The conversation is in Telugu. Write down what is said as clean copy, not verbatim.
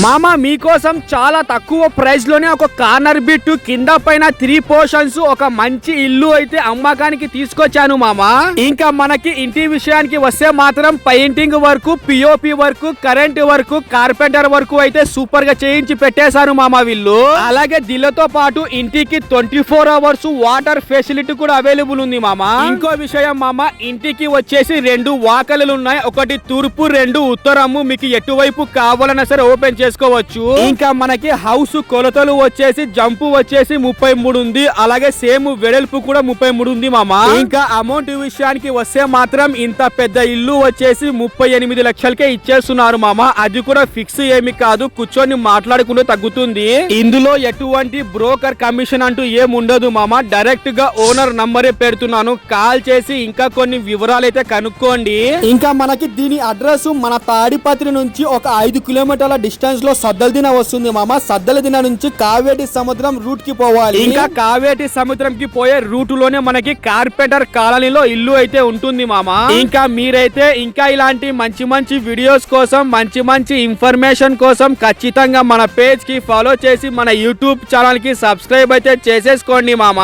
మామ మీకోసం చాలా తక్కువ ప్రైస్ లోనే ఒక కార్నర్ బిట్ కింద పైన 3 పోర్షన్స్ ఒక మంచి ఇల్లు అయితే అమ్మకానికి తీసుకొచ్చాను మామ. ఇంకా మనకి ఇంటి విషయానికి వస్తే మాత్రం painting work, POP work, current work, carpenter work అయితే సూపర్ గా చేయించి పెట్టేశారు మామ వీళ్ళు. అలాగే దీనితో పాటు ఇంటికి 24 అవర్స్ వాటర్ ఫెసిలిటీ కూడా అవైలబుల్ ఉంది మామ. ఇంకో విషయం మామ, ఇంటికి వచ్చేసి 2 వాకలు ఉన్నాయి, ఒకటి తూర్పు 2 ఉత్తరము. మీకు ఎటువైపు కావాలన్నా సరే ఓపెన్ చేసుకోవచ్చు. ఇంకా మనకి హౌస్ కొలతలు వచ్చేసి జంపు వచ్చేసి 33 ఉంది, అలాగే సేమ్ వెడల్పు కూడా 33 ఉంది మామ. ఇంకా అమౌంట్ విషయానికి వస్తే మాత్రం ఇంత పెద్ద ఇల్లు వచ్చేసి 38 లక్షలకే ఇచ్చేస్తున్నారు మామ. అది కూడా ఫిక్స్ ఏమి కాదు, కూర్చొని మాట్లాడుకుంటూ తగ్గుతుంది. ఇందులో ఎటువంటి బ్రోకర్ కమిషన్ అంటూ ఏం ఉండదు మామ. డైరెక్ట్ గా ఓనర్ నంబరే పెడుతున్నాను, కాల్ చేసి ఇంకా కొన్ని వివరాలు అయితే కనుక్కోండి. ఇంకా మనకి దీని అడ్రస్ మన తాడిపత్రి నుంచి ఒక 5 కిలోమీటర్ల డిస్టెన్స్ లో సద్దలదిన వస్తుంది మామ. సద్దలదిన నుంచి కావేటి సముద్రం రూట్ కి పోవాలి. ఇంకా కావేటి సముద్రం కి పోయే రూట్ లోనే మనకి కార్పెంటర్ కాలనీలో ఇల్లు అయితే ఉంటుంది మామ. ఇంకా మీరైతే ఇంకా ఇలాంటి మంచి మంచి వీడియోస్ కోసం, మంచి మంచి ఇన్ఫర్మేషన్ కోసం ఖచ్చితంగా మన పేజ్ కి ఫాలో చేసి మన యూట్యూబ్ ఛానల్ కి సబ్స్క్రైబ్ అయితే చేసేసుకోండి మామ.